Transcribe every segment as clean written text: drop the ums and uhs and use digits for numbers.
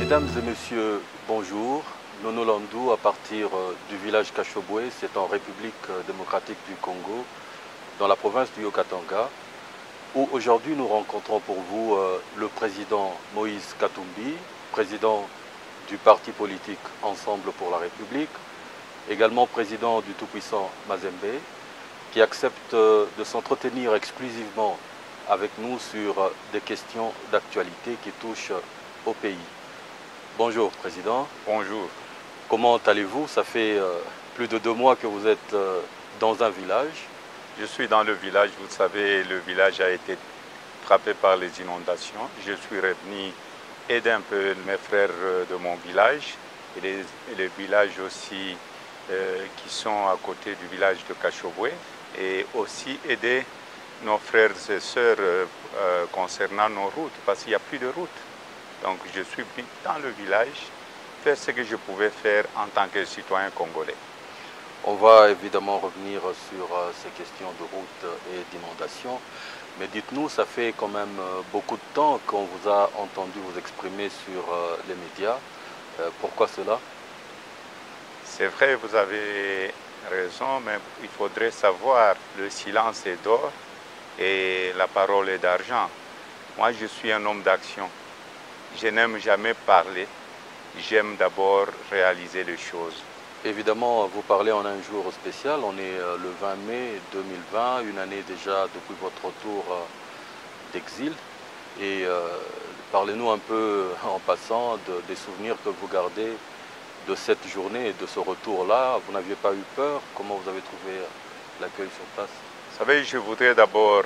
Mesdames et messieurs, bonjour. Nono Landou, à partir du village Kashobwe, c'est en République démocratique du Congo, dans la province du Haut-Katanga, où aujourd'hui nous rencontrons pour vous le président Moïse Katumbi, président du parti politique Ensemble pour la République, également président du tout-puissant Mazembe, qui accepte de s'entretenir exclusivement avec nous sur des questions d'actualité qui touchent au pays. Bonjour Président. Bonjour. Comment allez-vous? Ça fait plus de 2 mois que vous êtes dans un village. Je suis dans le village, vous savez, le village a été frappé par les inondations. Je suis revenu aider un peu mes frères de mon village et les villages aussi qui sont à côté du village de Kashobwe, et aussi aider nos frères et sœurs concernant nos routes, parce qu'il n'y a plus de routes. Donc je suis venu dans le village faire ce que je pouvais faire en tant que citoyen congolais. On va évidemment revenir sur ces questions de route et d'inondation. Mais dites-nous, ça fait quand même beaucoup de temps qu'on vous a entendu vous exprimer sur les médias. Pourquoi cela? C'est vrai, vous avez raison, mais il faudrait savoir, le silence est d'or et la parole est d'argent. Moi, je suis un homme d'action. Je n'aime jamais parler, j'aime d'abord réaliser les choses. Évidemment, vous parlez en un jour spécial, on est le 20 mai 2020, une année déjà depuis votre retour d'exil. Et parlez-nous un peu en passant des souvenirs que vous gardez de cette journée et de ce retour-là. Vous n'aviez pas eu peur? Comment vous avez trouvé l'accueil sur place? Vous savez, je voudrais d'abord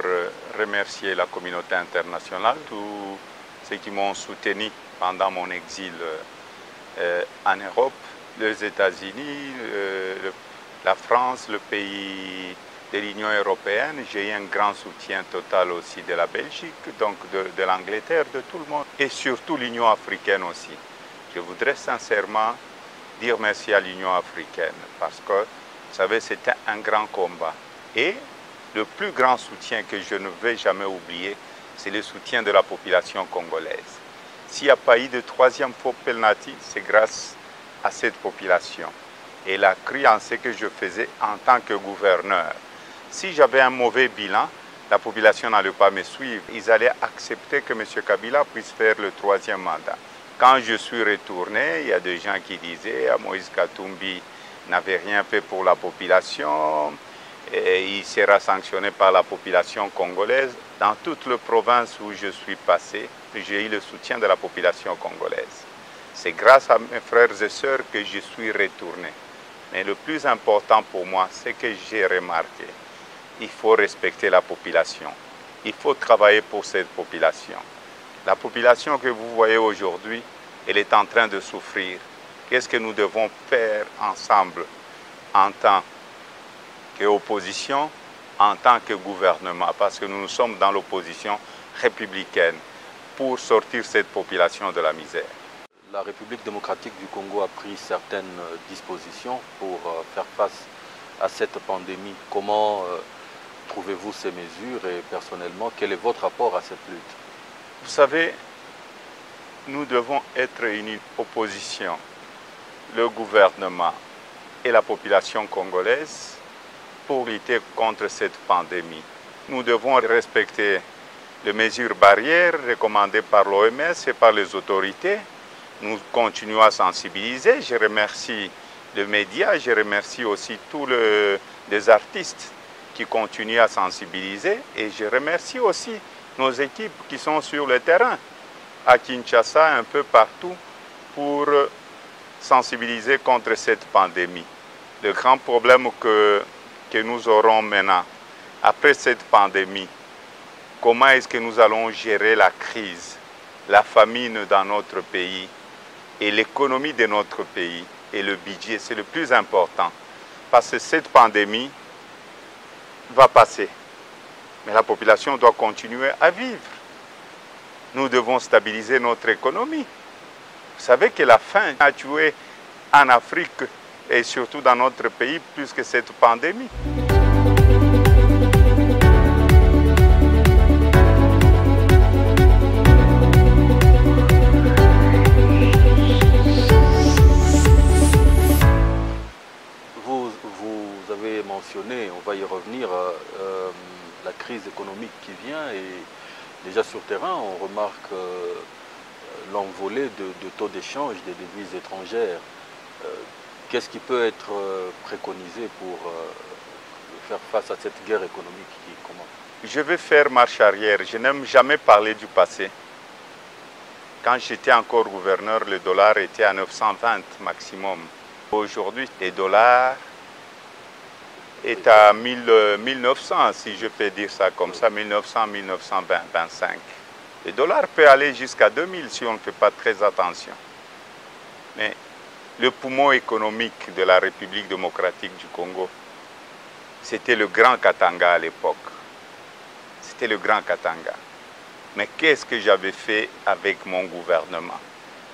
remercier la communauté internationale, tous ceux qui m'ont soutenu pendant mon exil en Europe, les États-Unis, la France, le pays de l'Union européenne. J'ai eu un grand soutien total aussi de la Belgique, donc de l'Angleterre, de tout le monde, et surtout l'Union africaine aussi. Je voudrais sincèrement dire merci à l'Union africaine parce que, vous savez, c'était un grand combat. Et le plus grand soutien que je ne vais jamais oublier, c'est le soutien de la population congolaise. S'il n'y a pas eu de troisième faux penalty, c'est grâce à cette population. Et elle a cru en ce que je faisais en tant que gouverneur. Si j'avais un mauvais bilan, la population n'allait pas me suivre. Ils allaient accepter que M. Kabila puisse faire le 3e mandat. Quand je suis retourné, il y a des gens qui disaient « Moïse Katumbi n'avait rien fait pour la population, et il sera sanctionné par la population congolaise ». Dans toute la province où je suis passé, j'ai eu le soutien de la population congolaise. C'est grâce à mes frères et sœurs que je suis retourné. Mais le plus important pour moi, c'est que j'ai remarqué, il faut respecter la population. Il faut travailler pour cette population. La population que vous voyez aujourd'hui, elle est en train de souffrir. Qu'est-ce que nous devons faire ensemble en tant qu'opposition, en tant que gouvernement, parce que nous sommes dans l'opposition républicaine pour sortir cette population de la misère. La République démocratique du Congo a pris certaines dispositions pour faire face à cette pandémie. Comment trouvez-vous ces mesures et personnellement, quel est votre rapport à cette lutte? Vous savez, nous devons être une opposition, le gouvernement et la population congolaise, pour lutter contre cette pandémie. Nous devons respecter les mesures barrières recommandées par l'OMS et par les autorités. Nous continuons à sensibiliser. Je remercie les médias, je remercie aussi tous les artistes qui continuent à sensibiliser, et je remercie aussi nos équipes qui sont sur le terrain, à Kinshasa, un peu partout, pour sensibiliser contre cette pandémie. Le grand problème que nous aurons maintenant, après cette pandémie, comment est-ce que nous allons gérer la crise, la famine dans notre pays et l'économie de notre pays et le budget, c'est le plus important. Parce que cette pandémie va passer, mais la population doit continuer à vivre. Nous devons stabiliser notre économie. Vous savez que la faim a tué en Afrique et surtout dans notre pays plus que cette pandémie. avez mentionné, on va y revenir, la crise économique qui vient et déjà sur terrain, on remarque l'envolée de taux d'échange des devises étrangères. Qu'est-ce qui peut être préconisé pour faire face à cette guerre économique qui commence? Je vais faire marche arrière. Je n'aime jamais parler du passé. Quand j'étais encore gouverneur, le dollar était à 920 maximum. Aujourd'hui, le dollar est à 1900, si je peux dire ça comme ça, 1900, 1925. Le dollar peut aller jusqu'à 2000 si on ne fait pas très attention. Mais le poumon économique de la République démocratique du Congo, c'était le Grand Katanga à l'époque. C'était le Grand Katanga. Mais qu'est-ce que j'avais fait avec mon gouvernement?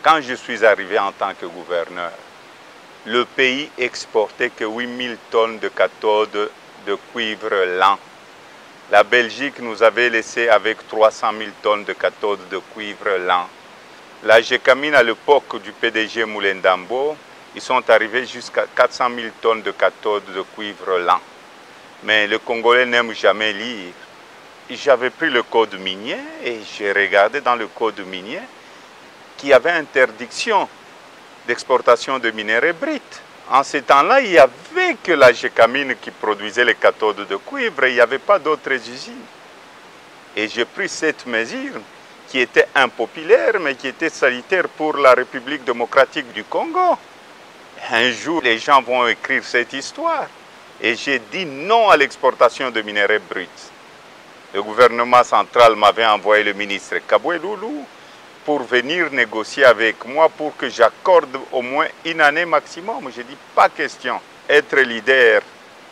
Quand je suis arrivé en tant que gouverneur, le pays exportait que 8000 tonnes de cathodes de cuivre lent. La Belgique nous avait laissé avec 300 000 tonnes de cathodes de cuivre lent. La Gécamine, à l'époque du PDG Moulendambo, ils sont arrivés jusqu'à 400 000 tonnes de cathodes de cuivre lent. Mais les Congolais n'aiment jamais lire. J'avais pris le code minier et j'ai regardé dans le code minier qu'il y avait interdiction d'exportation de minerais bruts. En ces temps-là, il n'y avait que la Gécamine qui produisait les cathodes de cuivre et il n'y avait pas d'autres usines. Et j'ai pris cette mesure qui était impopulaire mais qui était salutaire pour la République démocratique du Congo. Un jour, les gens vont écrire cette histoire. Et j'ai dit non à l'exportation de minerais bruts. Le gouvernement central m'avait envoyé le ministre Kaboué Loulou pour venir négocier avec moi pour que j'accorde au moins une année maximum. J'ai dit pas question. Être leader,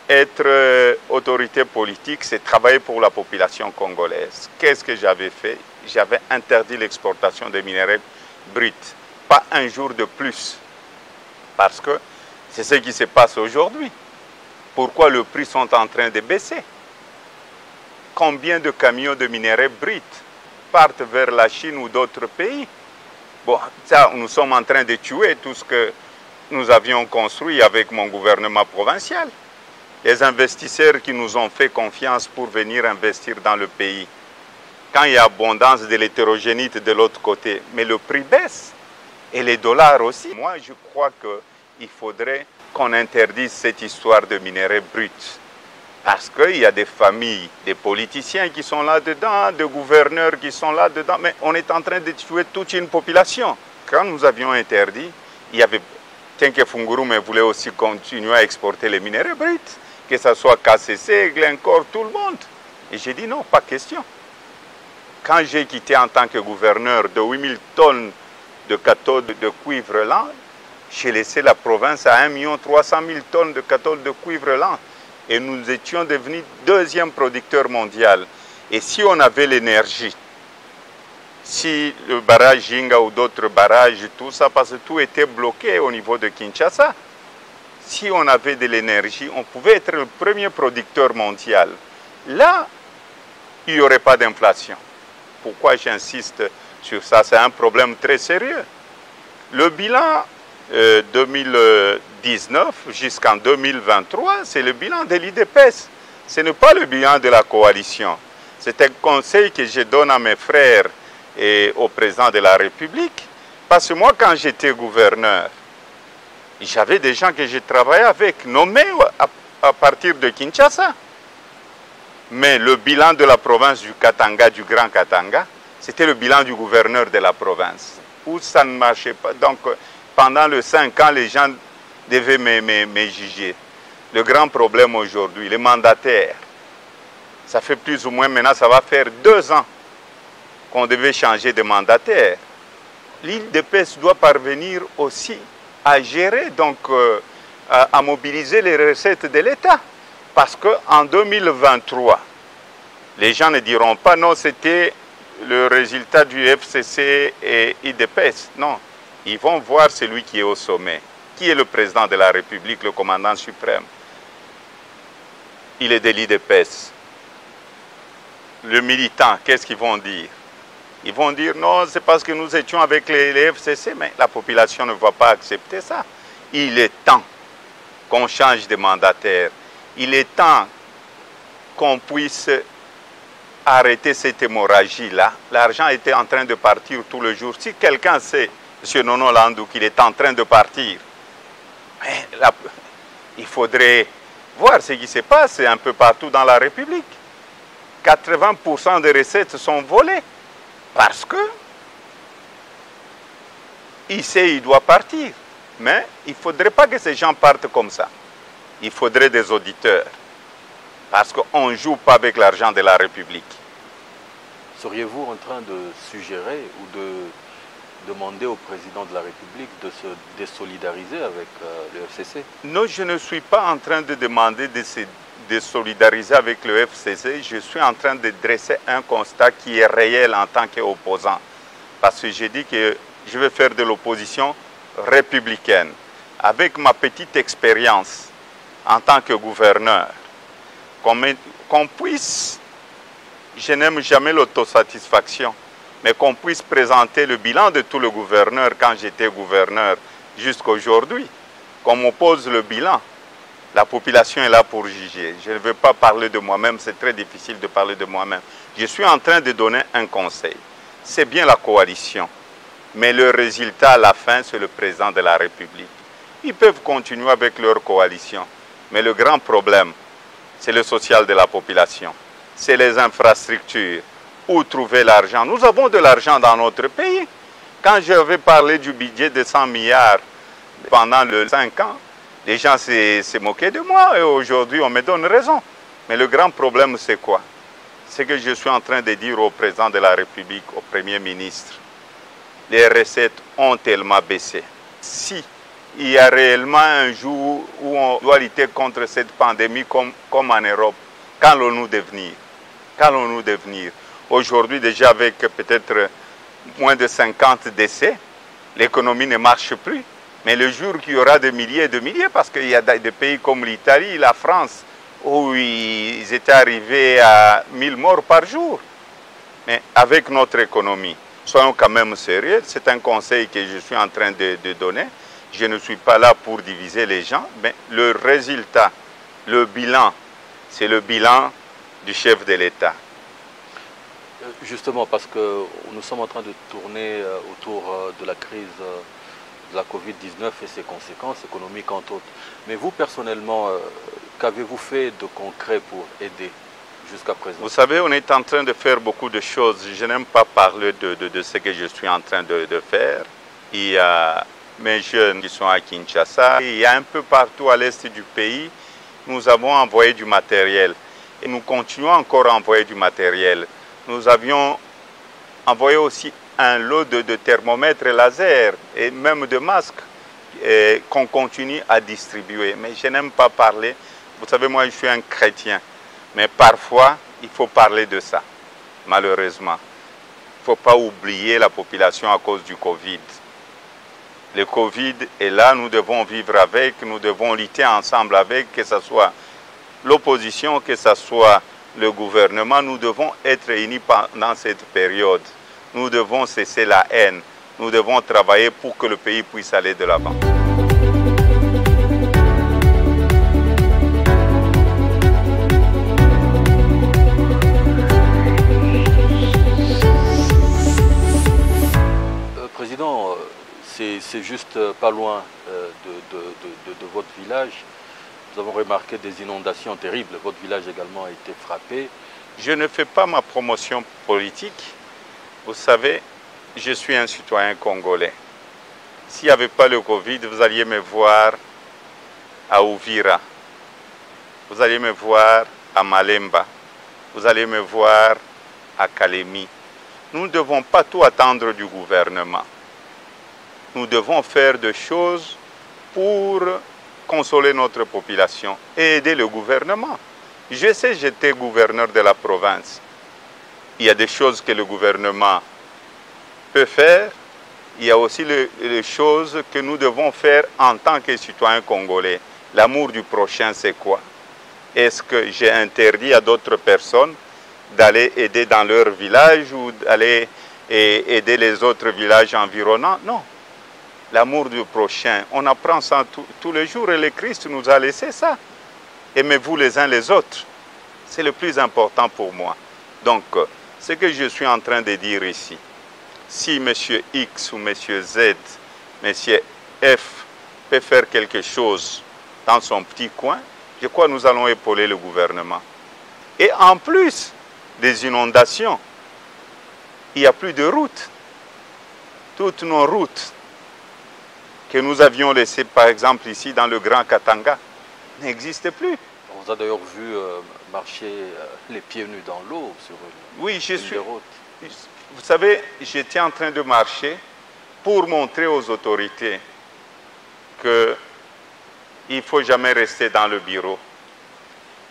être autorité politique, c'est travailler pour la population congolaise. Qu'est-ce que j'avais fait? J'avais interdit l'exportation des minerais bruts. Pas un jour de plus. Parce que c'est ce qui se passe aujourd'hui. Pourquoi les prix sont en train de baisser? Combien de camions de minerais bruts partent vers la Chine ou d'autres pays? Bon, ça, nous sommes en train de tuer tout ce que nous avions construit avec mon gouvernement provincial. Les investisseurs qui nous ont fait confiance pour venir investir dans le pays. Quand il y a abondance de l'hétérogénéité de l'autre côté, mais le prix baisse. Et les dollars aussi. Moi, je crois qu'il faudrait qu'on interdise cette histoire de minerais bruts. Parce qu'il y a des familles, des politiciens qui sont là-dedans, des gouverneurs qui sont là-dedans, mais on est en train de tuer toute une population. Quand nous avions interdit, il y avait Tenke Fungurume voulait aussi continuer à exporter les minerais bruts, que ce soit KCC, Glencore, tout le monde. Et j'ai dit non, pas question. Quand j'ai quitté en tant que gouverneur de 8000 tonnes de cathodes de cuivre lent, j'ai laissé la province à 1 300 000 tonnes de cathodes de cuivre lent. Et nous étions devenus deuxième producteur mondial. Et si on avait l'énergie, si le barrage Jinga ou d'autres barrages, tout ça, parce que tout était bloqué au niveau de Kinshasa, si on avait de l'énergie, on pouvait être le premier producteur mondial. Là, il n'y aurait pas d'inflation. Pourquoi j'insiste sur ça? C'est un problème très sérieux. Le bilan 2019 jusqu'en 2023, c'est le bilan de l'IDPS. Ce n'est pas le bilan de la coalition. C'est un conseil que je donne à mes frères et au président de la République. Parce que moi, quand j'étais gouverneur, j'avais des gens que je travaillais avec, nommés à partir de Kinshasa. Mais le bilan de la province du Katanga, du Grand Katanga, c'était le bilan du gouverneur de la province, où ça ne marchait pas. Donc, pendant les 5 ans, les gens devaient me juger. Le grand problème aujourd'hui, les mandataires, ça fait plus ou moins, maintenant ça va faire 2 ans qu'on devait changer de mandataire. L'IDPS doit parvenir aussi à gérer, donc à mobiliser les recettes de l'État. Parce qu'en 2023, les gens ne diront pas non, c'était le résultat du FCC et IDPS. Non. Ils vont voir celui qui est au sommet, qui est le président de la République, le commandant suprême. Il est de l'IDPS. Le militant, qu'est-ce qu'ils vont dire? Ils vont dire non, c'est parce que nous étions avec les FCC, mais la population ne va pas accepter ça. Il est temps qu'on change de mandataire. Il est temps qu'on puisse arrêter cette hémorragie-là. L'argent était en train de partir tout le jour. Si quelqu'un sait, M. Nono Landou, qu'il est en train de partir, il faudrait voir ce qui se passe un peu partout dans la République. 80% des recettes sont volées parce que il sait qu'il doit partir. Mais il ne faudrait pas que ces gens partent comme ça. Il faudrait des auditeurs. Parce qu'on ne joue pas avec l'argent de la République. Seriez-vous en train de suggérer ou de demander au président de la République de se désolidariser avec le FCC? Non, je ne suis pas en train de demander de se désolidariser avec le FCC. Je suis en train de dresser un constat qui est réel en tant qu'opposant. Parce que j'ai dit que je vais faire de l'opposition républicaine. Avec ma petite expérience en tant que gouverneur, qu'on puisse, je n'aime jamais l'autosatisfaction, mais qu'on puisse présenter le bilan de tout le gouverneur quand j'étais gouverneur jusqu'à aujourd'hui, qu'on m'oppose le bilan. La population est là pour juger. Je ne veux pas parler de moi-même, c'est très difficile de parler de moi-même. Je suis en train de donner un conseil. C'est bien la coalition, mais le résultat à la fin, c'est le président de la République. Ils peuvent continuer avec leur coalition, mais le grand problème, c'est le social de la population, c'est les infrastructures. Où trouver l'argent? Nous avons de l'argent dans notre pays. Quand j'avais parlé du budget de 100 milliards pendant les 5 ans, les gens se moquaient de moi et aujourd'hui on me donne raison. Mais le grand problème c'est quoi? C'est que je suis en train de dire au président de la République, au Premier ministre, les recettes ont tellement baissé. Si il y a réellement un jour où on doit lutter contre cette pandémie comme en Europe, qu'allons-nous devenir? Qu'allons-nous devenir? Aujourd'hui, déjà avec peut-être moins de 50 décès, l'économie ne marche plus. Mais le jour qu'il y aura des milliers et de milliers, parce qu'il y a des pays comme l'Italie, la France, où ils étaient arrivés à 1000 morts par jour. Mais avec notre économie, soyons quand même sérieux. C'est un conseil que je suis en train de donner. Je ne suis pas là pour diviser les gens, mais le résultat, le bilan, c'est le bilan du chef de l'État. Justement, parce que nous sommes en train de tourner autour de la crise de la Covid-19 et ses conséquences économiques entre autres. Mais vous, personnellement, qu'avez-vous fait de concret pour aider jusqu'à présent? Vous savez, on est en train de faire beaucoup de choses. Je n'aime pas parler de ce que je suis en train de faire. Il y a mes jeunes qui sont à Kinshasa. Il y a un peu partout à l'est du pays. Nous avons envoyé du matériel. Et nous continuons encore à envoyer du matériel. Nous avions envoyé aussi un lot de thermomètres laser et même de masques qu'on continue à distribuer. Mais je n'aime pas parler. Vous savez, moi, je suis un chrétien. Mais parfois, il faut parler de ça, malheureusement. Il ne faut pas oublier la population à cause du Covid. Le Covid est là, nous devons vivre avec, nous devons lutter ensemble avec, que ce soit l'opposition, que ce soit le gouvernement. Nous devons être unis pendant cette période. Nous devons cesser la haine. Nous devons travailler pour que le pays puisse aller de l'avant. Président, c'est juste pas loin de votre village. Nous avons remarqué des inondations terribles. Votre village également a été frappé. Je ne fais pas ma promotion politique. Vous savez, je suis un citoyen congolais. S'il n'y avait pas le Covid, vous alliez me voir à Uvira. Vous alliez me voir à Malemba. Vous allez me voir à Kalemi. Nous ne devons pas tout attendre du gouvernement. Nous devons faire des choses pour consoler notre population et aider le gouvernement. Je sais, j'étais gouverneur de la province. Il y a des choses que le gouvernement peut faire. Il y a aussi les choses que nous devons faire en tant que citoyens congolais. L'amour du prochain, c'est quoi? Est-ce que j'ai interdit à d'autres personnes d'aller aider dans leur village ou d'aller aider les autres villages environnants? Non. L'amour du prochain, on apprend ça tous les jours et le Christ nous a laissé ça. Aimez-vous les uns les autres. C'est le plus important pour moi. Donc, ce que je suis en train de dire ici, si M. X ou M. Z, M. F peut faire quelque chose dans son petit coin, je crois que nous allons épauler le gouvernement. Et en plus des inondations, il n'y a plus de routes. Toutes nos routes que nous avions laissées, par exemple, ici dans le Grand Katanga, n'existent plus. On vous a d'ailleurs vu marcher les pieds nus dans l'eau sur une route. Vous savez, j'étais en train de marcher pour montrer aux autorités qu'il ne faut jamais rester dans le bureau.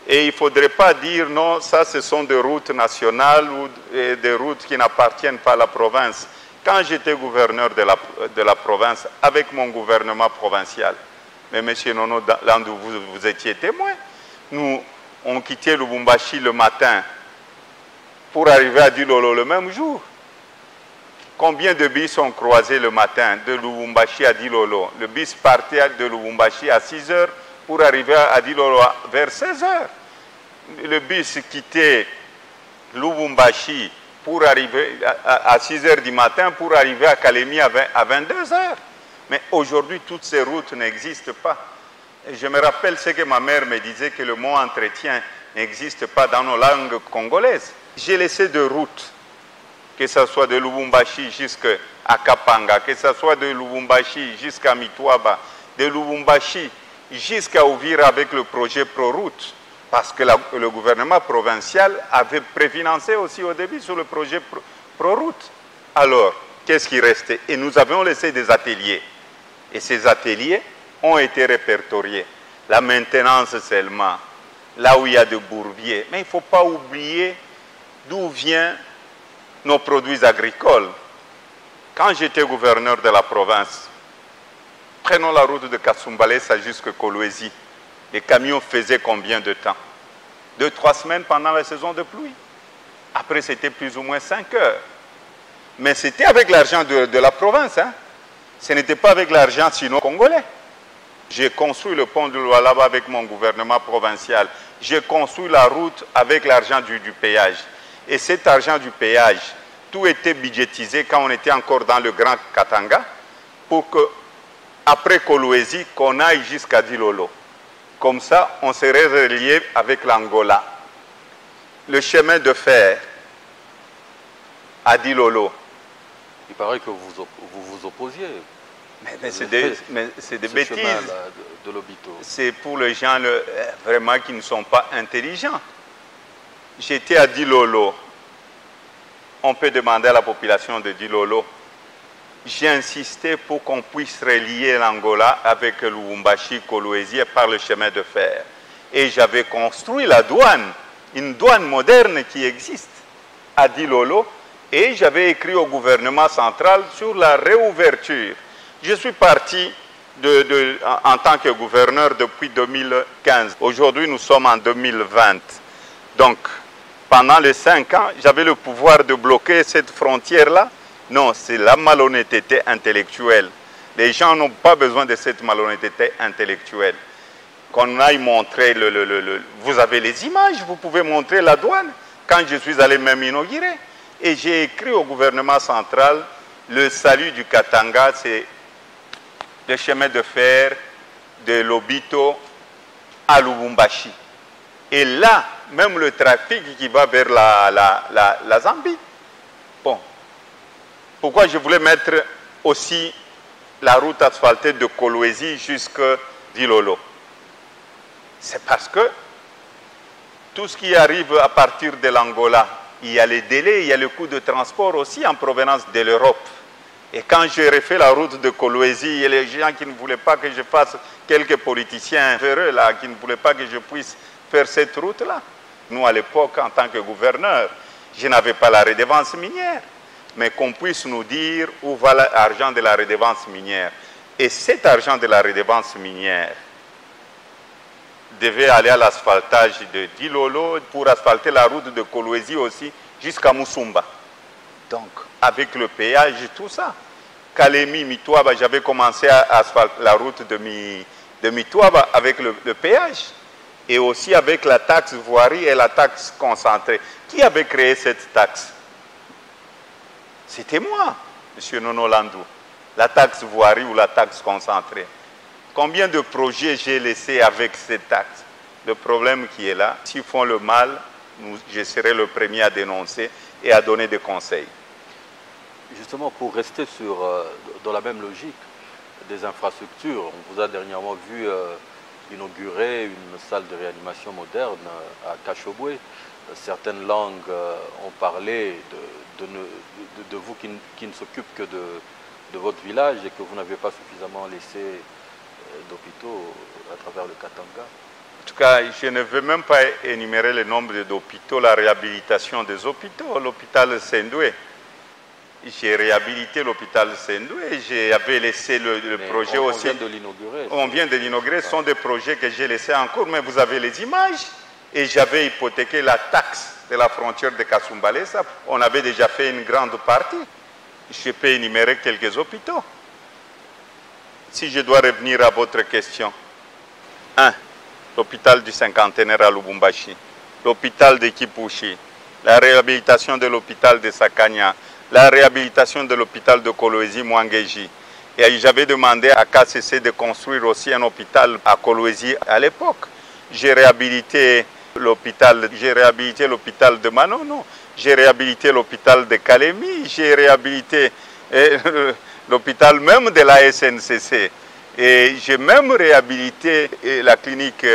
Et il ne faudrait pas dire non, ça ce sont des routes nationales ou des routes qui n'appartiennent pas à la province. Quand j'étais gouverneur de la province, avec mon gouvernement provincial, mais M. Nono Landou, vous étiez témoin, nous, on quittait Lubumbashi le matin pour arriver à Dilolo le même jour. Combien de bus ont croisé le matin de Lubumbashi à Dilolo? Le bus partait de Lubumbashi à 6 h pour arriver à Dilolo vers 16 h. Le bus quittait Lubumbashi pour arriver à 6 h du matin pour arriver à Kalemi à 22 h. Mais aujourd'hui, toutes ces routes n'existent pas. Et je me rappelle ce que ma mère me disait, que le mot entretien n'existe pas dans nos langues congolaises. J'ai laissé de routes, que ce soit de Lubumbashi jusqu'à Kapanga, que ce soit de Lubumbashi jusqu'à Mitwaba, de Lubumbashi jusqu'à Uvira avec le projet Proroute, parce que le gouvernement provincial avait préfinancé aussi au début sur le projet Proroute. Alors, qu'est-ce qui restait? Et nous avions laissé des ateliers. Et ces ateliers ont été répertoriés. La maintenance seulement, là où il y a des bourbiers. Mais il ne faut pas oublier d'où viennent nos produits agricoles. Quand j'étais gouverneur de la province, prenons la route de Kasumbalesa jusqu'à Kolwezi. Les camions faisaient combien de temps? 2-3 semaines pendant la saison de pluie. Après, c'était plus ou moins 5 heures. Mais c'était avec l'argent de la province. Hein? Ce n'était pas avec l'argent sino-congolais. J'ai construit le pont de Lualaba avec mon gouvernement provincial. J'ai construit la route avec l'argent du péage. Et cet argent du péage, tout était budgétisé quand on était encore dans le Grand Katanga pour que, après Kolwezi, qu'on aille jusqu'à Dilolo. Comme ça, on serait relié avec l'Angola. Le chemin de fer à Dilolo. Il paraît que vous vous opposiez. Mais c'est des bêtises. De l'Obito. C'est pour les gens vraiment qui ne sont pas intelligents. J'étais à Dilolo. On peut demander à la population de Dilolo. J'ai insisté pour qu'on puisse relier l'Angola avec Lubumbashi, Kolwezi par le chemin de fer. Et j'avais construit la douane, une douane moderne qui existe à Dilolo. Et j'avais écrit au gouvernement central sur la réouverture. Je suis parti en tant que gouverneur depuis 2015. Aujourd'hui, nous sommes en 2020. Donc, pendant les 5 ans, j'avais le pouvoir de bloquer cette frontière-là. Non, c'est la malhonnêteté intellectuelle. Les gens n'ont pas besoin de cette malhonnêteté intellectuelle. Qu'on aille montrer vous avez les images, vous pouvez montrer la douane. Quand je suis allé même inaugurer. Et j'ai écrit au gouvernement central, le salut du Katanga, c'est le chemin de fer de Lobito à Lubumbashi. Et là, même le trafic qui va vers la Zambie. Bon. Pourquoi je voulais mettre aussi la route asphaltée de Kolwezi jusqu'à Dilolo? C'est parce que tout ce qui arrive à partir de l'Angola, il y a les délais, il y a le coût de transport aussi en provenance de l'Europe. Et quand j'ai refait la route de Kolwezi, il y a les gens qui ne voulaient pas que je fasse, quelques politiciens véreux là, qui ne voulaient pas que je puisse faire cette route-là. Nous, à l'époque, en tant que gouverneur, je n'avais pas la redevance minière. Mais qu'on puisse nous dire où va l'argent de la redevance minière. Et cet argent de la redevance minière devait aller à l'asphaltage de Dilolo pour asphalter la route de Kolwezi aussi jusqu'à Musumba. Donc, avec le péage et tout ça. Kalemi, Mitwaba, j'avais commencé à asphalter la route de Mitwaba avec le péage. et aussi avec la taxe voirie et la taxe concentrée. Qui avait créé cette taxe? C'était moi, M. Nono Landou. La taxe voirie ou la taxe concentrée. Combien de projets j'ai laissés avec cette taxe? Le problème qui est là, s'ils font le mal, je serai le premier à dénoncer et à donner des conseils. Justement, pour rester dans la même logique des infrastructures, on vous a dernièrement vu inaugurer une salle de réanimation moderne à Kashobwe. Certaines langues ont parlé de vous qui ne s'occupe que de votre village et que vous n'avez pas suffisamment laissé d'hôpitaux à travers le Katanga. En tout cas, je ne veux même pas énumérer le nombre d'hôpitaux, la réhabilitation des hôpitaux. L'hôpital Sendoué, j'ai réhabilité l'hôpital Sendoué, j'avais laissé le projet aussi. On vient de l'inaugurer. On vient de l'inaugurer, ce sont des projets que j'ai laissés en cours, mais vous avez les images. Et j'avais hypothéqué la taxe de la frontière de Kasumbalesa. On avait déjà fait une grande partie. Je peux énumérer quelques hôpitaux. Si je dois revenir à votre question. 1. L'hôpital du cinquantenaire à Lubumbashi, l'hôpital de Kipushi, la réhabilitation de l'hôpital de Sakanya, la réhabilitation de l'hôpital de Kolwezi Mwangeji. Et j'avais demandé à KCC de construire aussi un hôpital à Kolwezi à l'époque. J'ai réhabilité l'hôpital de Manono, j'ai réhabilité l'hôpital de Kalemi, j'ai réhabilité l'hôpital même de la SNCC. Et j'ai même réhabilité la clinique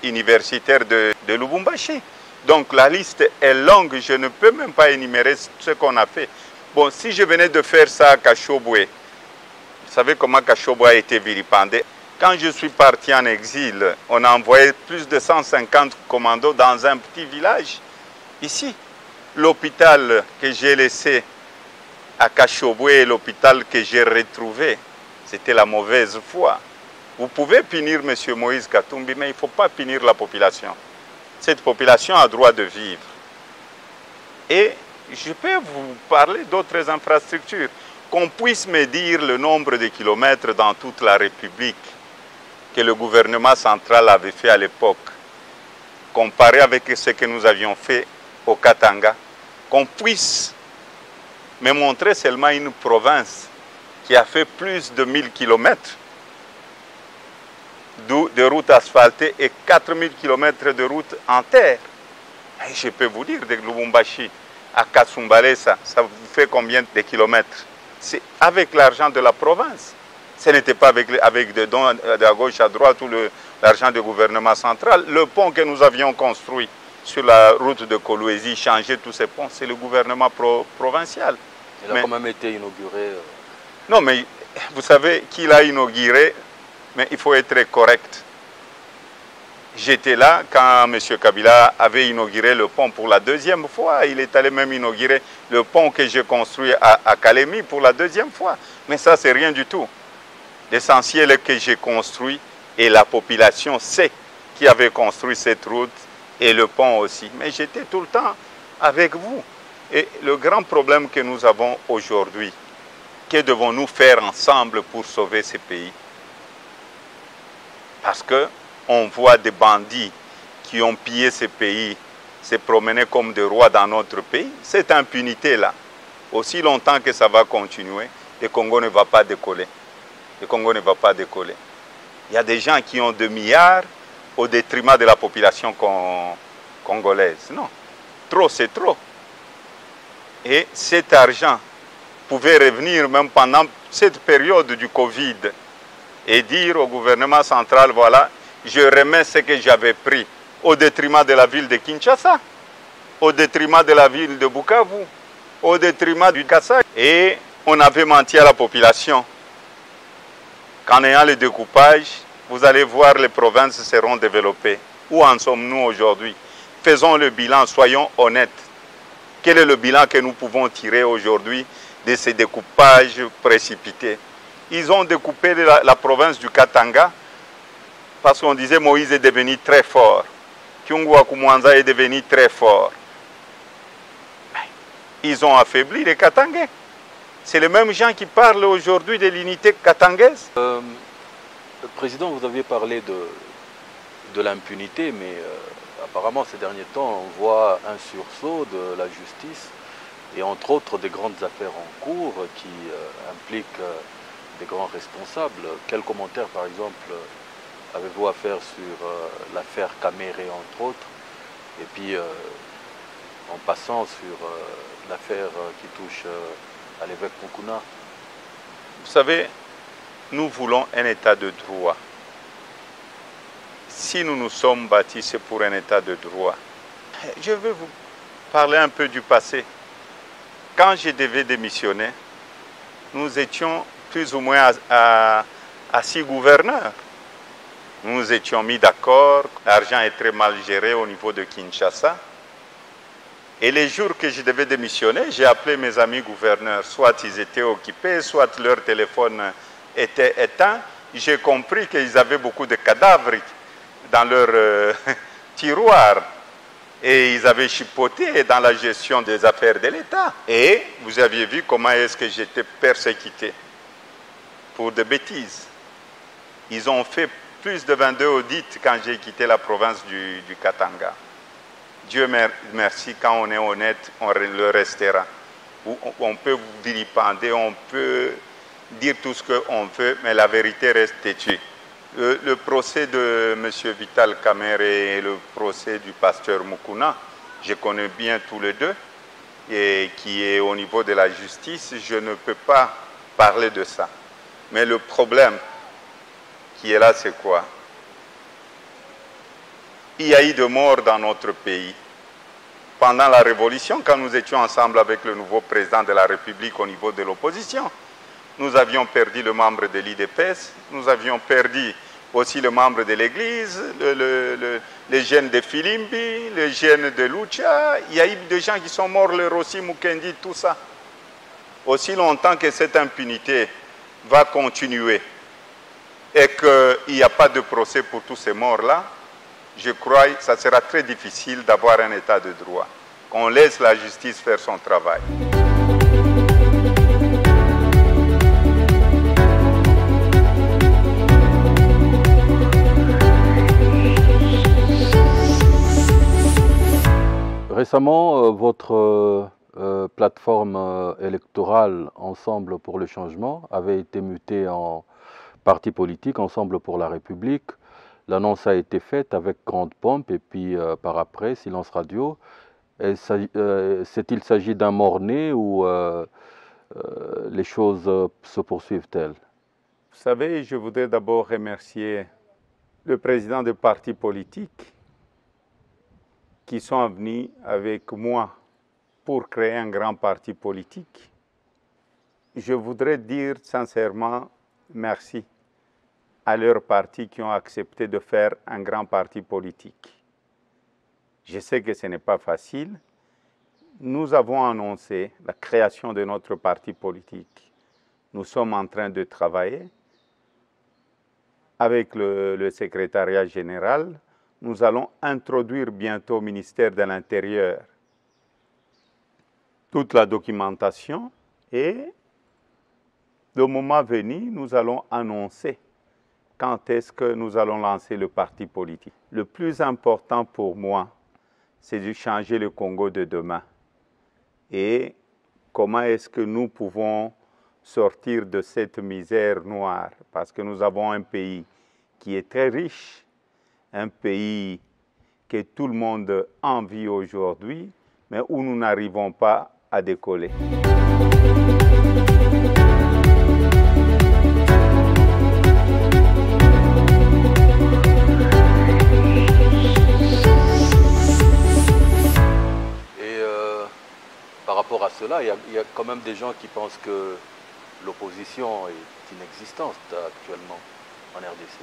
universitaire de Lubumbashi. Donc la liste est longue, je ne peux même pas énumérer ce qu'on a fait. Bon, si je venais de faire ça à Kashobwe, vous savez comment Kashobwe a été vilipendé. Quand je suis parti en exil, on a envoyé plus de 150 commandos dans un petit village. Ici, l'hôpital que j'ai laissé à Kashobwe est l'hôpital que j'ai retrouvé. C'était la mauvaise foi. Vous pouvez punir M. Moïse Katumbi, mais il ne faut pas punir la population. Cette population a droit de vivre. Et je peux vous parler d'autres infrastructures. Qu'on puisse me dire le nombre de kilomètres dans toute la République que le gouvernement central avait fait à l'époque, comparé avec ce que nous avions fait au Katanga, qu'on puisse me montrer seulement une province qui a fait plus de 1000 km de routes asphaltées et 4000 km de routes en terre. Et je peux vous dire, de Lubumbashi à Kasumbalesa, ça vous fait combien de kilomètres? C'est avec l'argent de la province. Ce n'était pas avec des dons de gauche à droite ou l'argent du gouvernement central. Le pont que nous avions construit sur la route de Kolwezi, changer tous ces ponts, c'est le gouvernement provincial. Il a quand même été inauguré. Non, mais vous savez qui l'a inauguré, mais il faut être correct. J'étais là quand M. Kabila avait inauguré le pont pour la deuxième fois. Il est allé même inaugurer le pont que j'ai construit à Kalemi pour la deuxième fois. Mais ça, c'est rien du tout. L'essentiel est que j'ai construit et la population sait qui avait construit cette route et le pont aussi. Mais j'étais tout le temps avec vous. Et le grand problème que nous avons aujourd'hui, que devons-nous faire ensemble pour sauver ce pays? Parce qu'on voit des bandits qui ont pillé ce pays se promener comme des rois dans notre pays. Cette impunité-là, aussi longtemps que ça va continuer, le Congo ne va pas décoller. Le Congo ne va pas décoller. Il y a des gens qui ont 2 milliards au détriment de la population congolaise. Non, trop c'est trop. Et cet argent pouvait revenir même pendant cette période du Covid et dire au gouvernement central, voilà, je remets ce que j'avais pris au détriment de la ville de Kinshasa, au détriment de la ville de Bukavu, au détriment du Kassai. Et on avait menti à la population. Qu'en ayant le découpage, vous allez voir les provinces seront développées. Où en sommes-nous aujourd'hui? Faisons le bilan, soyons honnêtes. Quel est le bilan que nous pouvons tirer aujourd'hui de ces découpages précipités? Ils ont découpé la province du Katanga parce qu'on disait Moïse est devenu très fort. Kyungwa Kumwanza est devenu très fort. Ils ont affaibli les Katangais. C'est les mêmes gens qui parlent aujourd'hui de l'unité katangaise. Président, vous aviez parlé de de l'impunité, mais apparemment ces derniers temps on voit un sursaut de la justice et entre autres des grandes affaires en cours qui impliquent des grands responsables. Quels commentaires par exemple avez-vous à faire sur l'affaire Kamere entre autres, et puis en passant sur l'affaire qui touche à l'évêque Mukuna? Vous savez, nous voulons un état de droit. Si nous nous sommes bâtis, c'est pour un état de droit. Je vais vous parler un peu du passé. Quand je devais démissionner, nous étions plus ou moins à 6 gouverneurs. Nous nous étions mis d'accord, l'argent est très mal géré au niveau de Kinshasa. Et les jours que je devais démissionner, j'ai appelé mes amis gouverneurs. Soit ils étaient occupés, soit leur téléphone était éteint. J'ai compris qu'ils avaient beaucoup de cadavres dans leur tiroir. Et ils avaient chipoté dans la gestion des affaires de l'État. Et vous aviez vu comment est-ce que j'étais persécuté pour des bêtises. Ils ont fait plus de 22 audits quand j'ai quitté la province du Katanga. Dieu merci, quand on est honnête, on le restera. On peut vous vilipender, on peut dire tout ce qu'on veut, mais la vérité reste têtue. Le procès de M. Vital Kamere et le procès du pasteur Mukuna, je connais bien tous les deux, et qui est au niveau de la justice, je ne peux pas parler de ça. Mais le problème qui est là, c'est quoi? Il y a eu de morts dans notre pays. Pendant la Révolution, quand nous étions ensemble avec le nouveau président de la République au niveau de l'opposition, nous avions perdu le membre de l'IDPS, nous avions perdu aussi le membre de l'Église, les jeunes de Filimbi, les jeunes de Lucha. Il y a eu des gens qui sont morts, le Rossi, Mukendi, tout ça. Aussi longtemps que cette impunité va continuer et qu'il n'y a pas de procès pour tous ces morts-là, je crois que ça sera très difficile d'avoir un état de droit. Qu'on laisse la justice faire son travail. Récemment, votre plateforme électorale Ensemble pour le changement avait été mutée en parti politique Ensemble pour la République. L'annonce a été faite avec grande pompe et puis par après, silence radio. S'est-il s'agit d'un mort-né ou les choses se poursuivent-elles? Vous savez, je voudrais d'abord remercier le président des partis politiques qui sont venus avec moi pour créer un grand parti politique. Je voudrais dire sincèrement merci à leurs partis qui ont accepté de faire un grand parti politique. Je sais que ce n'est pas facile. Nous avons annoncé la création de notre parti politique. Nous sommes en train de travailler avec le secrétariat général. Nous allons introduire bientôt au ministère de l'Intérieur toute la documentation et le moment venu, nous allons annoncer quand est-ce que nous allons lancer le parti politique. Le plus important pour moi, c'est de changer le Congo de demain. Et comment est-ce que nous pouvons sortir de cette misère noire? Parce que nous avons un pays qui est très riche, un pays que tout le monde envie aujourd'hui, mais où nous n'arrivons pas à décoller. Par rapport à cela, il y a quand même des gens qui pensent que l'opposition est inexistante actuellement en RDC.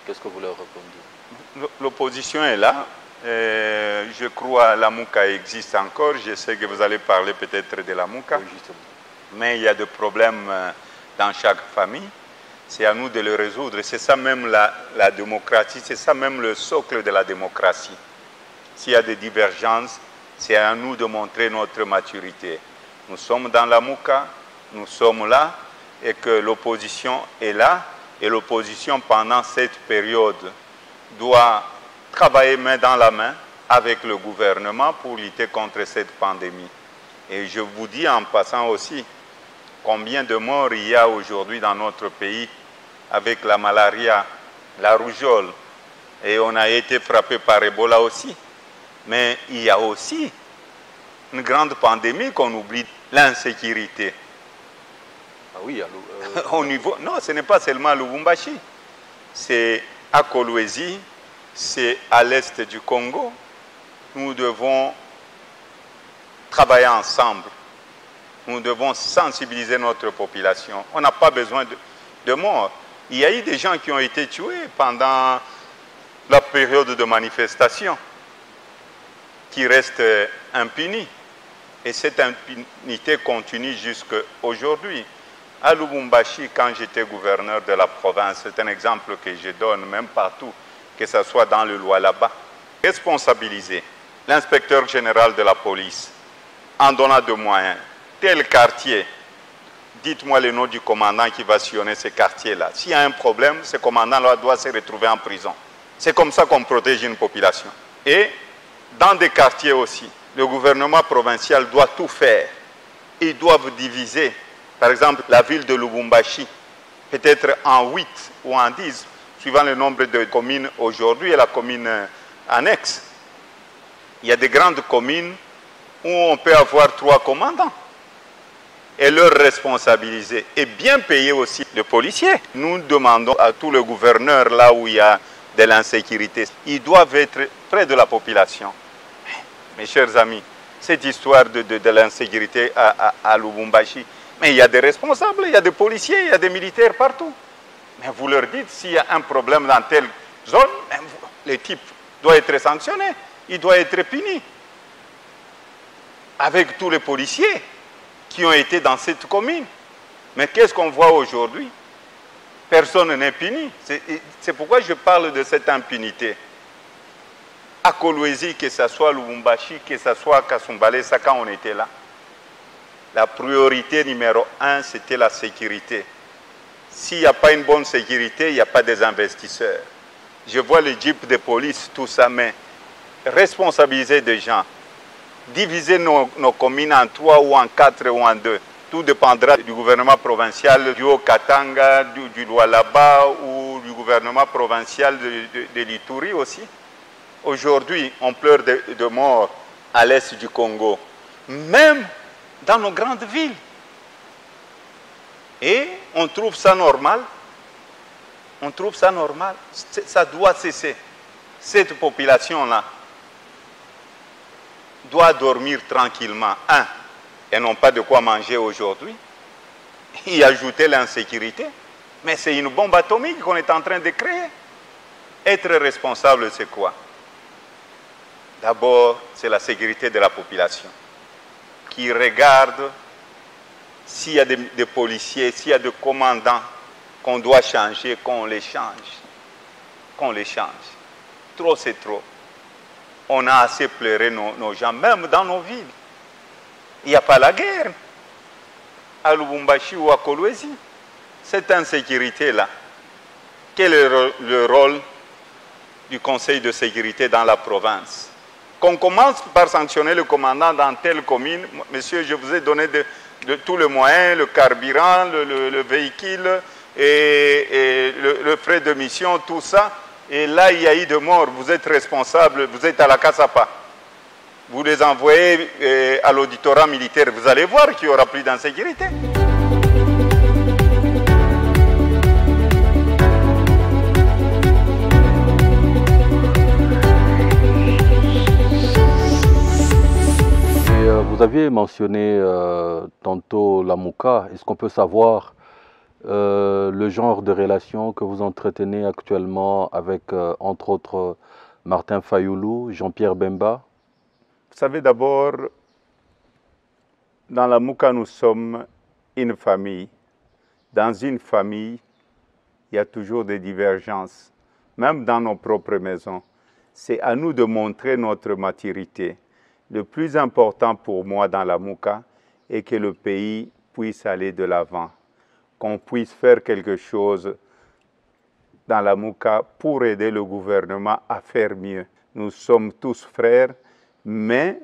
Qu'est-ce que vous leur répondez? L'opposition est là. Je crois que la Mouka existe encore. Je sais que vous allez parler peut-être de la Mouka. Oui, justement. Mais il y a des problèmes dans chaque famille. C'est à nous de les résoudre. C'est ça même la démocratie. C'est ça même le socle de la démocratie. S'il y a des divergences, c'est à nous de montrer notre maturité. Nous sommes dans la Mouka, nous sommes là, et que l'opposition est là. Et l'opposition, pendant cette période doit travailler main dans la main avec le gouvernement pour lutter contre cette pandémie. Et je vous dis en passant aussi combien de morts il y a aujourd'hui dans notre pays avec la malaria, la rougeole, et on a été frappé par Ebola aussi. Mais il y a aussi une grande pandémie qu'on oublie, l'insécurité. Ah oui, Au niveau, non, ce n'est pas seulement à Lubumbashi, c'est à Kolwezi, c'est à l'est du Congo. Nous devons travailler ensemble. Nous devons sensibiliser notre population. On n'a pas besoin de morts. Il y a eu des gens qui ont été tués pendant la période de manifestation, qui restent impunis. Et cette impunité continue jusqu'à aujourd'hui. À Lubumbashi, quand j'étais gouverneur de la province, c'est un exemple que je donne même partout, que ce soit dans le Lualaba, responsabiliser l'inspecteur général de la police en donnant de moyens. Tel quartier, dites-moi le nom du commandant qui va sillonner ce quartier-là. S'il y a un problème, ce commandant-là doit se retrouver en prison. C'est comme ça qu'on protège une population. Et dans des quartiers aussi, le gouvernement provincial doit tout faire. Ils doivent diviser, par exemple, la ville de Lubumbashi, peut-être en 8 ou en 10, suivant le nombre de communes aujourd'hui et la commune annexe. Il y a des grandes communes où on peut avoir 3 commandants et leur responsabiliser et bien payer aussi les policiers. Nous demandons à tous les gouverneurs là où il y a de l'insécurité, ils doivent être près de la population. Mes chers amis, cette histoire de l'insécurité à Lubumbashi, mais il y a des responsables, il y a des policiers, il y a des militaires partout. Mais vous leur dites, s'il y a un problème dans telle zone, le type doit être sanctionné, il doit être puni. Avec tous les policiers qui ont été dans cette commune. Mais qu'est-ce qu'on voit aujourd'hui? Personne n'est puni. C'est pourquoi je parle de cette impunité. À Kolwezi, que ce soit Lubumbashi, que ce soit Kasumbalesa, ça quand on était là, la priorité numéro 1, c'était la sécurité. S'il n'y a pas une bonne sécurité, il n'y a pas des investisseurs. Je vois les jeeps de police, tout ça, mais responsabiliser des gens, diviser nos communes en 3 ou en 4 ou en 2. Tout dépendra du gouvernement provincial du Haut-Katanga, du Lualaba ou du gouvernement provincial de l'Ituri aussi. Aujourd'hui, on pleure de morts à l'est du Congo, même dans nos grandes villes. Et on trouve ça normal. On trouve ça normal. Ça doit cesser. Cette population-là doit dormir tranquillement. Elles n'ont pas de quoi manger aujourd'hui. Y ajouter l'insécurité. Mais c'est une bombe atomique qu'on est en train de créer. Être responsable, c'est quoi? D'abord, c'est la sécurité de la population qui regarde s'il y a des policiers, s'il y a des commandants qu'on doit changer, qu'on les change. Qu'on les change. Trop, c'est trop. On a assez pleuré nos gens, même dans nos villes. Il n'y a pas la guerre à Lubumbashi ou à Kolwezi. Cette insécurité-là, quel est le rôle du Conseil de sécurité dans la province? Qu'on commence par sanctionner le commandant dans telle commune. Monsieur, je vous ai donné de tous les moyens, le carburant, le véhicule, et le frais de mission, tout ça. Et là, il y a eu de morts. Vous êtes responsable, vous êtes à la Cassapa. Vous les envoyez à l'auditorat militaire. Vous allez voir qu'il n'y aura plus d'insécurité. Vous aviez mentionné tantôt la Mouka. Est-ce qu'on peut savoir le genre de relation que vous entretenez actuellement avec, entre autres, Martin Fayoulou, Jean-Pierre Bemba? Vous savez, d'abord, dans la Mouka, nous sommes une famille. Dans une famille, il y a toujours des divergences, même dans nos propres maisons. C'est à nous de montrer notre maturité. Le plus important pour moi dans la Mouka est que le pays puisse aller de l'avant, qu'on puisse faire quelque chose dans la Mouka pour aider le gouvernement à faire mieux. Nous sommes tous frères, mais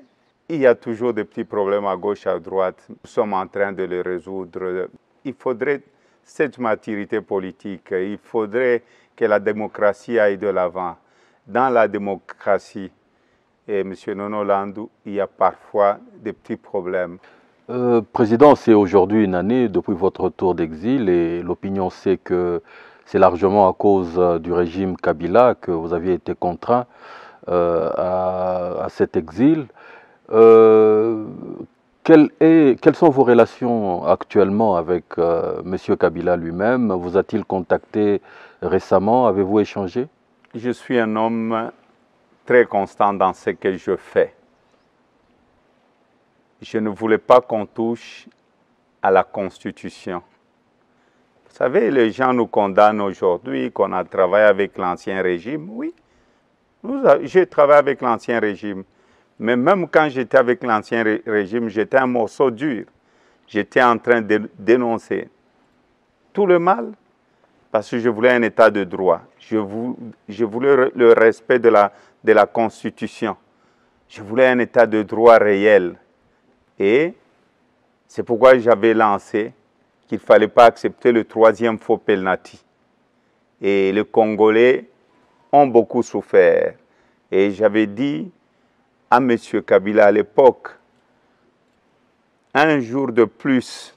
il y a toujours des petits problèmes à gauche, à droite. Nous sommes en train de les résoudre. Il faudrait cette maturité politique. Il faudrait que la démocratie aille de l'avant. Dans la démocratie, et M. Nono Landou, il y a parfois des petits problèmes. Président, c'est aujourd'hui une année depuis votre retour d'exil et l'opinion sait que c'est largement à cause du régime Kabila que vous aviez été contraint à cet exil. Quelles sont vos relations actuellement avec M. Kabila lui-même? Vous a-t-il contacté récemment? Avez-vous échangé? Je suis un homme très constant dans ce que je fais. Je ne voulais pas qu'on touche à la Constitution. Vous savez, les gens nous condamnent aujourd'hui, qu'on a travaillé avec l'ancien régime. Oui, j'ai travaillé avec l'ancien régime. Mais même quand j'étais avec l'ancien régime, j'étais un morceau dur. J'étais en train de dénoncer tout le mal parce que je voulais un état de droit. Je voulais le respect de la Constitution. Je voulais un état de droit réel. Et c'est pourquoi j'avais lancé qu'il ne fallait pas accepter le troisième faux penalty. Et les Congolais ont beaucoup souffert. Et j'avais dit à M. Kabila à l'époque, un jour de plus,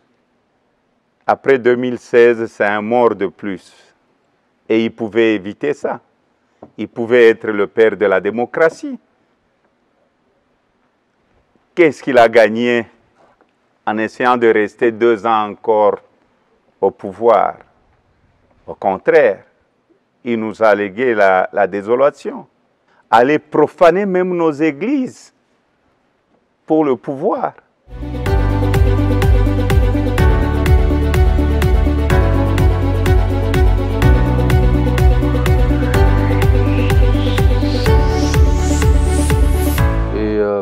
après 2016, c'est un mort de plus. Et il pouvait éviter ça. Il pouvait être le père de la démocratie. Qu'est-ce qu'il a gagné en essayant de rester 2 ans encore au pouvoir? Au contraire, il nous a légué la désolation. Aller profaner même nos églises pour le pouvoir.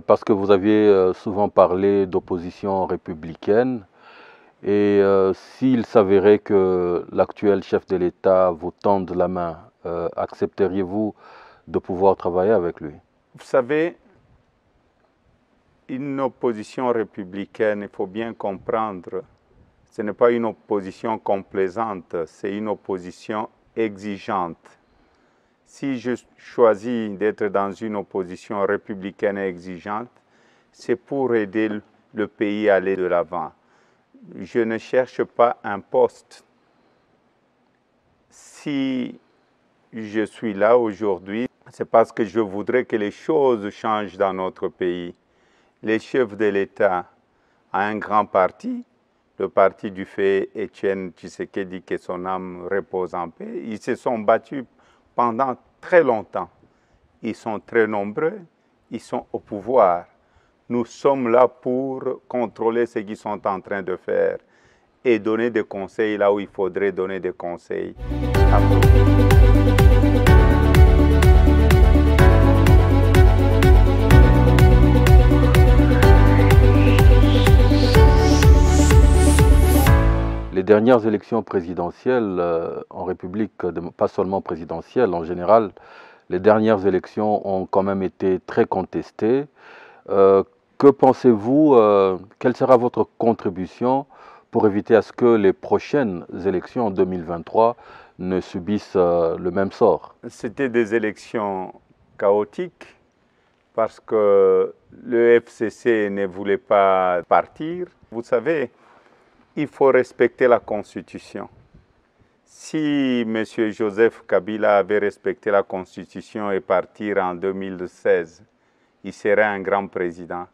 Parce que vous aviez souvent parlé d'opposition républicaine, et s'il s'avérait que l'actuel chef de l'État vous tende la main, accepteriez-vous de pouvoir travailler avec lui? Vous savez, une opposition républicaine, il faut bien comprendre, ce n'est pas une opposition complaisante, c'est une opposition exigeante. Si je choisis d'être dans une opposition républicaine exigeante, c'est pour aider le pays à aller de l'avant. Je ne cherche pas un poste. Si je suis là aujourd'hui, c'est parce que je voudrais que les choses changent dans notre pays. Les chefs de l'État ont un grand parti, le parti du fait Étienne Tshisekedi, que son âme repose en paix. Ils se sont battus pendant très longtemps. Ils sont très nombreux, ils sont au pouvoir. Nous sommes là pour contrôler ce qu'ils sont en train de faire et donner des conseils là où il faudrait donner des conseils. Les dernières élections présidentielles en République, pas seulement présidentielles, en général, les dernières élections ont quand même été très contestées. Que pensez-vous, quelle sera votre contribution pour éviter à ce que les prochaines élections en 2023 ne subissent le même sort? C'était des élections chaotiques parce que le FCC ne voulait pas partir. Vous savez, il faut respecter la Constitution. Si M. Joseph Kabila avait respecté la Constitution et partir en 2016, il serait un grand président.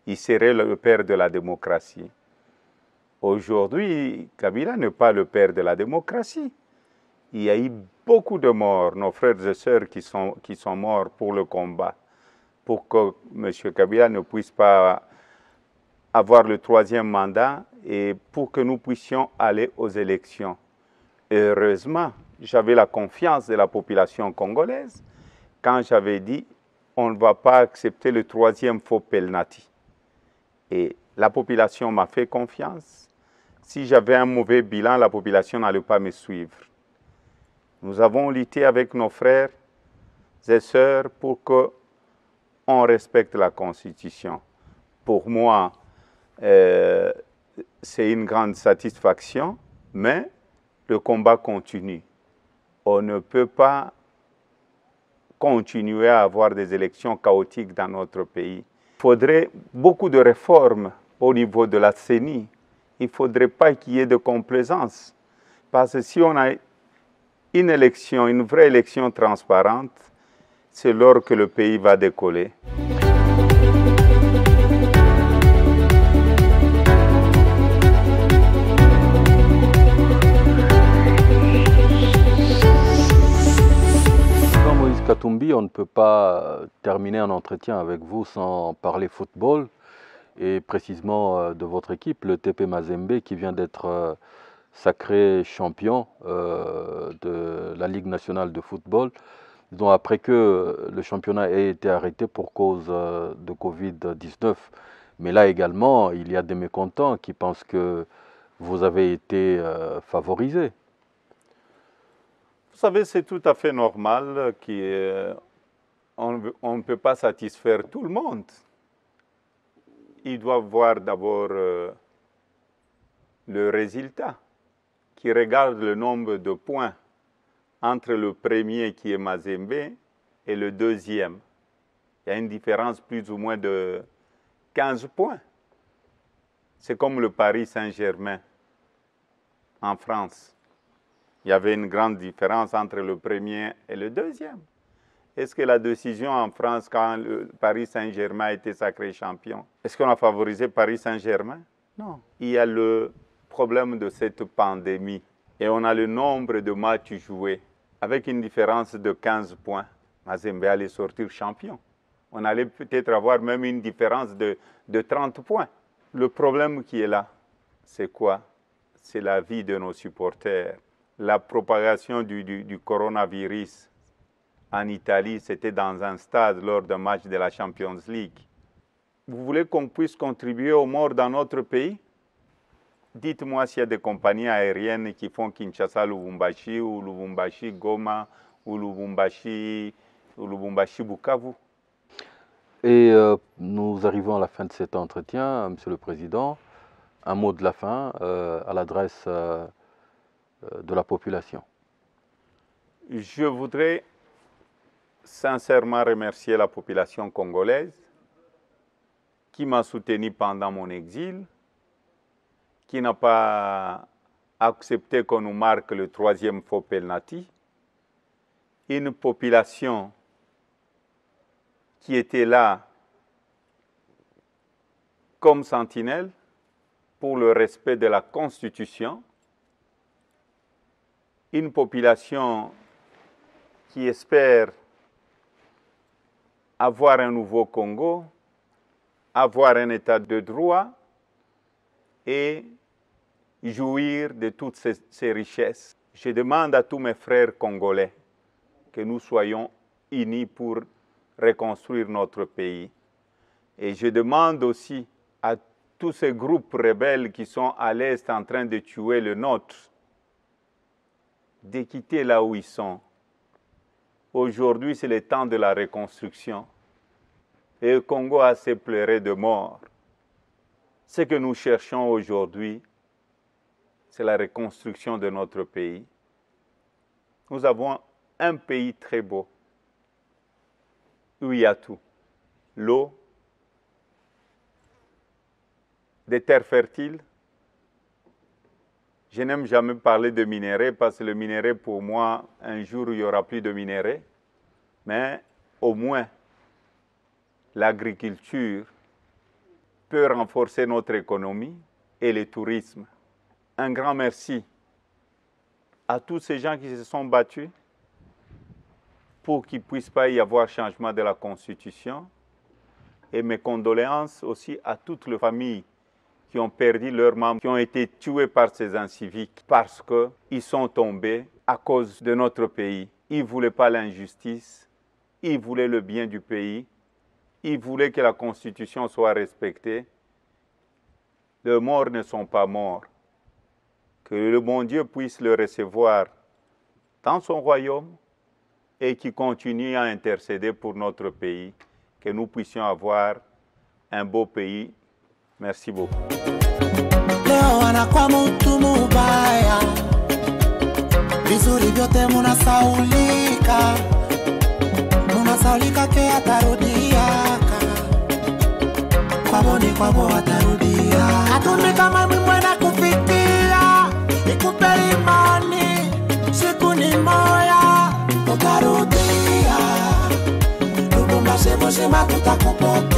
Il serait le père de la démocratie. Aujourd'hui, Kabila n'est pas le père de la démocratie. Il y a eu beaucoup de morts, nos frères et sœurs qui sont morts pour le combat, pour que M. Kabila ne puisse pas avoir le 3e mandat et pour que nous puissions aller aux élections. Heureusement, j'avais la confiance de la population congolaise quand j'avais dit on ne va pas accepter le 3e faux penalty. Et la population m'a fait confiance. Si j'avais un mauvais bilan, la population n'allait pas me suivre. Nous avons lutté avec nos frères et sœurs pour qu'on respecte la Constitution. Pour moi, c'est une grande satisfaction, mais le combat continue. On ne peut pas continuer à avoir des élections chaotiques dans notre pays. Il faudrait beaucoup de réformes au niveau de la CENI. Il ne faudrait pas qu'il y ait de complaisance. Parce que si on a une élection, une vraie élection transparente, c'est lors que le pays va décoller. Moïse Katumbi, on ne peut pas terminer un entretien avec vous sans parler football et précisément de votre équipe, le TP Mazembe, qui vient d'être sacré champion de la Ligue nationale de football. Donc après que le championnat ait été arrêté pour cause de Covid-19. Mais là également, il y a des mécontents qui pensent que vous avez été favorisé. Vous savez, c'est tout à fait normal qu'on ne peut pas satisfaire tout le monde. Ils doivent voir d'abord le résultat, qui regarde le nombre de points entre le premier qui est Mazembe et le deuxième. Il y a une différence plus ou moins de 15 points. C'est comme le Paris Saint-Germain en France. Il y avait une grande différence entre le premier et le deuxième. Est-ce que la décision en France, quand le Paris Saint-Germain a été sacré champion, est-ce qu'on a favorisé Paris Saint-Germain? Non. Il y a le problème de cette pandémie et on a le nombre de matchs joués avec une différence de 15 points. Mazembe allait sortir champion. On allait peut-être avoir même une différence de 30 points. Le problème qui est là, c'est quoi? C'est la vie de nos supporters. La propagation du coronavirus en Italie, c'était dans un stade lors d'un match de la Champions League. Vous voulez qu'on puisse contribuer aux morts dans notre pays? Dites-moi s'il y a des compagnies aériennes qui font Kinshasa-Lubumbashi ou Lubumbashi-Goma ou Lubumbashi-Bukavu. Et nous arrivons à la fin de cet entretien, Monsieur le Président. Un mot de la fin à l'adresse de la population. Je voudrais sincèrement remercier la population congolaise qui m'a soutenu pendant mon exil, qui n'a pas accepté qu'on nous marque le 3e faux penalty, une population qui était là comme sentinelle pour le respect de la Constitution, une population qui espère avoir un nouveau Congo, avoir un état de droit et jouir de toutes ces richesses. Je demande à tous mes frères congolais que nous soyons unis pour reconstruire notre pays. Et je demande aussi à tous ces groupes rebelles qui sont à l'Est en train de tuer le nôtre, de quitter là où ils sont. Aujourd'hui, c'est le temps de la reconstruction. Et le Congo a assez pleuré de mort. Ce que nous cherchons aujourd'hui, c'est la reconstruction de notre pays. Nous avons un pays très beau, où il y a tout. L'eau, des terres fertiles. Je n'aime jamais parler de minerais parce que le minerai, pour moi, un jour, il n'y aura plus de minerais. Mais au moins, l'agriculture peut renforcer notre économie et le tourisme. Un grand merci à tous ces gens qui se sont battus pour qu'il ne puisse pas y avoir changement de la Constitution. Et mes condoléances aussi à toutes les familles qui ont perdu leurs membres, qui ont été tués par ces inciviques parce qu'ils sont tombés à cause de notre pays. Ils ne voulaient pas l'injustice, ils voulaient le bien du pays, ils voulaient que la Constitution soit respectée. Les morts ne sont pas morts. Que le bon Dieu puisse le recevoir dans son royaume et qui continue à intercéder pour notre pays, que nous puissions avoir un beau pays. Merci beaucoup. Leo anakuwa mtu mubaya, vizuri vyote munasaulika, ke atarudiaka, kwabo atarudia. Atumbi kama mwena kufikia, ikupe imani, siku ni moya, utarudia. Lubumbashi mzima tutakupoka.